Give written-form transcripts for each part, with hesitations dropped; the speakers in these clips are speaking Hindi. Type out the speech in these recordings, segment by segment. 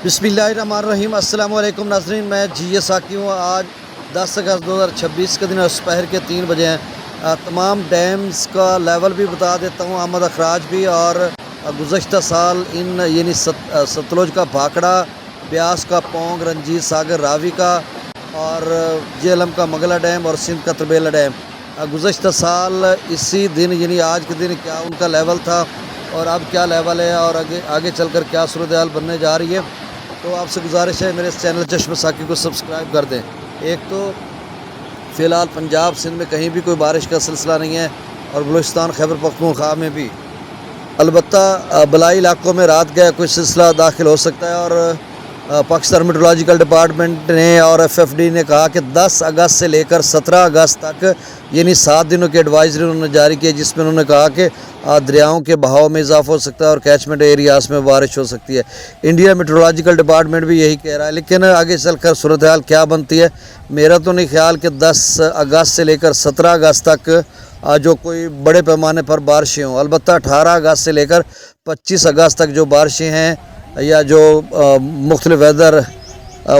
बिस्मिल्लाहिर्रहमानिर्रहीम। अस्सलाम वालेकुम नाज़रीन, मैं जी साकी हूँ। आज 10 अगस्त 2026 के दिन और दोपहर के 3 बजे हैं। तमाम डैम्स का लेवल भी बता देता हूँ, आमद अखराज भी। और गुज़श्ता साल इन यानी सतलुज का भाखड़ा, ब्यास का पोंग, रंजीत सागर रावी का, और जेहलम का मंगला डैम और सिंध का तरबेला डैम, गुज़श्ता साल इसी दिन यानी आज के दिन क्या उनका लेवल था और अब क्या लेवल है और आगे चलकर क्या सूरत हाल बनने जा रही है। तो आपसे गुजारिश है मेरे इस चैनल चश्म साकी को सब्सक्राइब कर दें। एक तो फ़िलहाल पंजाब सिंध में कहीं भी कोई बारिश का सिलसिला नहीं है और बलूचिस्तान खैबर पख्तूनख्वा में भी। अलबत्ता बलाई इलाकों में रात गया कोई सिलसिला दाखिल हो सकता है। और पाकिस्तान मेट्रोलॉजिकल डिपार्टमेंट ने और FFD ने कहा कि 10 अगस्त से लेकर 17 अगस्त तक यानी 7 दिनों की एडवाइजरी उन्होंने जारी की है, जिसमें उन्होंने कहा कि दरियाओं के बहाव में इजाफा हो सकता है और कैचमेंट एरियाज़ में बारिश हो सकती है। इंडिया मेट्रोलॉजिकल डिपार्टमेंट भी यही कह रहा है, लेकिन आगे चलकर सूरत हाल क्या बनती है मेरा तो नहीं ख्याल कि 10 अगस्त से लेकर 17 अगस्त तक जो कोई बड़े पैमाने पर बारिशें हों। अलबत्ता 18 अगस्त से लेकर 25 अगस्त तक जो बारिशें हैं या जो मुख्तलिफ वेदर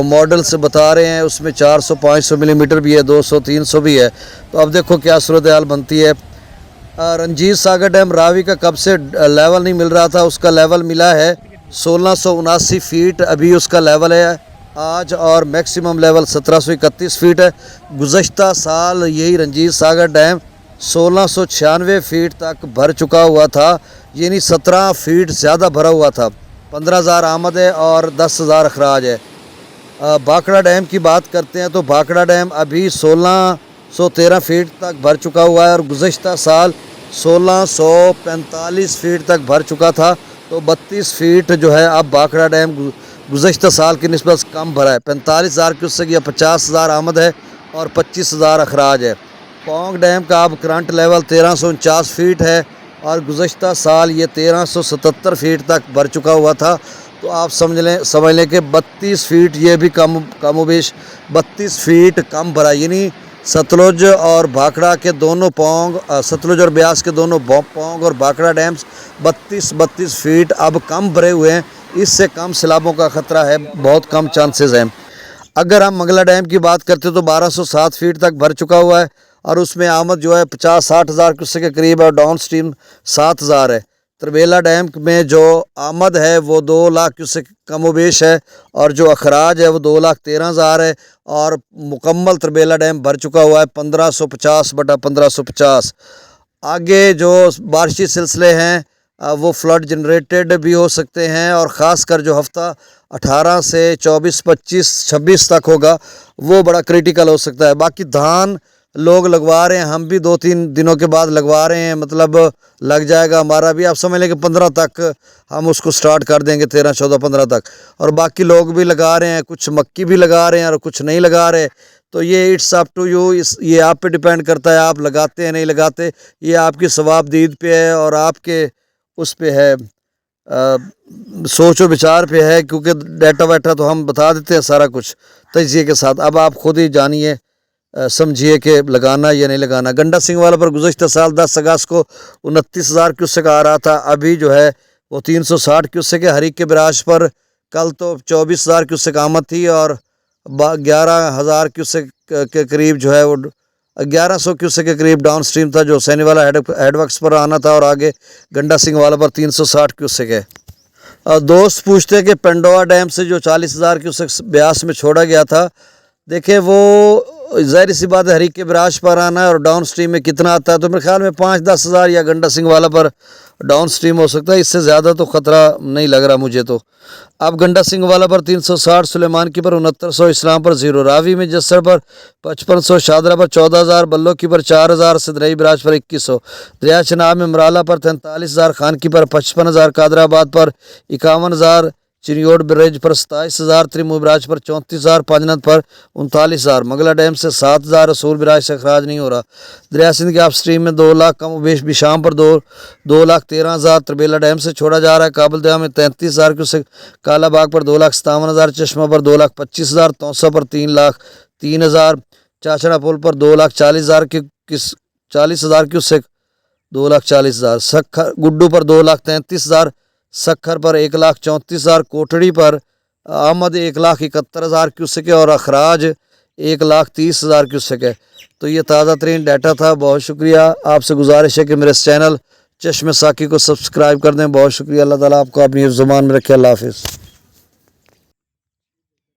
मॉडल से बता रहे हैं उसमें 400-500 मिलीमीटर भी है, 200-300 भी है। तो अब देखो क्या सूरत हाल बनती है। रंजीत सागर डैम रावी का कब से लेवल नहीं मिल रहा था, उसका लेवल मिला है 1679 फीट अभी उसका लेवल है आज, और मैक्सिमम लेवल 1731 फीट है। गुज़श्ता साल यही रंजीत सागर डैम 1696 फीट तक भर चुका हुआ था, यानी 17 फीट ज़्यादा भरा हुआ था। 15,000 आमद है और 10,000 अखराज है। भाखड़ा डैम की बात करते हैं तो भाखड़ा डैम अभी 1613 फीट तक भर चुका हुआ है और गुज़श्ता साल 1645 फीट तक भर चुका था। तो 32 फीट जो है अब भाखड़ा डैम गुज़श्ता साल की निस्बत कम भरा है। 45,000 क्यूसेक या 50,000 आमद है और 25,000 अखराज है। पोंग डैम का अब करंट लेवल 1349 फीट है और गुज़श्ता साल ये 1377 फीट तक भर चुका हुआ था। तो आप समझ लें कि 32 फीट ये भी कमोबेश 32 फीट कम भरा, यानी सतलुज और भाखड़ा के दोनों पोंग, सतलुज और ब्यास के दोनों पोंग और भाखड़ा डैम्स 32 फीट अब कम भरे हुए हैं। इससे कम सैलाबों का ख़तरा है, बहुत कम चांसेस हैं। अगर हम मंगला डैम की बात करते तो 1207 फीट तक भर चुका हुआ है और उसमें आमद जो है 50-60 हज़ार क्यूसेक के करीब है और डाउन स्ट्रीम 7,000 है। तरबेला डैम में जो आमद है वो 2 लाख क्यूसेक कमोबेश है और जो अखराज है वो 2,13,000 है। और मुकम्मल तरबेला डैम भर चुका हुआ है 1550/1550। आगे जो बारिशी सिलसिले हैं वो फ्लड जनरेटेड भी हो सकते हैं और ख़ास कर जो हफ़्ता 18 से 24, 25, 26 तक होगा वो बड़ा क्रिटिकल हो सकता है। बाकी धान लोग लगवा रहे हैं, हम भी 2-3 दिनों के बाद लगवा रहे हैं, मतलब लग जाएगा हमारा भी। आप समझ लें कि 15 तक हम उसको स्टार्ट कर देंगे, 13, 14, 15 तक। और बाकी लोग भी लगा रहे हैं, कुछ मक्की भी लगा रहे हैं और कुछ नहीं लगा रहे। तो ये इट्स अप टू यू, ये आप पे डिपेंड करता है, आप लगाते हैं नहीं लगाते। ये आपकी सवाबदीद पे है और आपके उस पे है, सोच व विचार पे है, क्योंकि डाटा वाटा तो हम बता देते हैं सारा कुछ तजिए के साथ। अब आप खुद ही जानिए, समझिए कि लगाना या नहीं लगाना। गंडा सिंह वाला पर गुज़श्ता साल 10 अगस्त को 29,000 क्यूसेक आ रहा था, अभी जो है वो 360 क्यूसेक है। हरीक के बराज पर कल तो 24,000 क्यूसेक आमद थी और 11,000 क्यूसेक के करीब जो है वो 1100 क्यूसेक के करीब डाउन स्ट्रीम था, जो सैनी वाला हेडवर्क्स पर आना था। और आगे गंडा सिंह वाला पर 360 क्यूसेक है। दोस्त पूछते हैं कि पेंडोआ डैम से जो 40,000 क्यूसेक ब्यास में छोड़ा गया था, देखिए वो ज़ाहिर सी बात है हरीक के बराज पर आना है और डाउन स्ट्रीम में कितना आता है, तो मेरे ख्याल में 5-10 हज़ार या गंडा सिंह वाला पर डाउन स्ट्रीम हो सकता है। इससे ज़्यादा तो ख़तरा नहीं लग रहा मुझे। तो अब गंडा सिंह वाला पर 360, सुलेमान की पर 6900, इस्लाम पर 0, रावी में जस्सर पर 5500, शादरा पर 14,000, बल्लो की पर 4,000, सिदरई बराज पर 2100, दरिया चनाब में मराला पर 43,000, खान की पर 55,000, कादराबाद पर 51,000, चिरियोड ब्रिज पर 27,000, त्रिमू बराज पर 34,000, पांजनत पर 39,000, मंगला डैम से 7,000, रसूल बराज से अखराज नहीं हो रहा। दरिया सिंध के आप स्ट्रीम में 2 लाख कम बेश बिशाम पर 2,13,000, तरबेला डैम से छोड़ा जा रहा है। काबुल दरिया में 33,000 क्यूसेक, काला बाग पर 2,57,000, चश्मा पर 2,25,000, तौसा पर 3,03,000, चाचड़ा पुल पर 2,40,000 क्यूसेक 2,40,000, सखर गुड्डू पर 2,33,000, सखर पर 1,34,000, कोठड़ी पर आमद 1,71,000 क्यूसेक है और अखराज 1,30,000 क्यूसेक है। तो ये ताज़ा तरीन डाटा था। बहुत शुक्रिया। आपसे गुजारिश है कि मेरे इस चैनल चश्मे साकी को सब्सक्राइब कर दें। बहुत शुक्रिया। अल्लाह ताला आपको अपनी ज़ुबान में रखे। अल्लाह हाफ़िज़।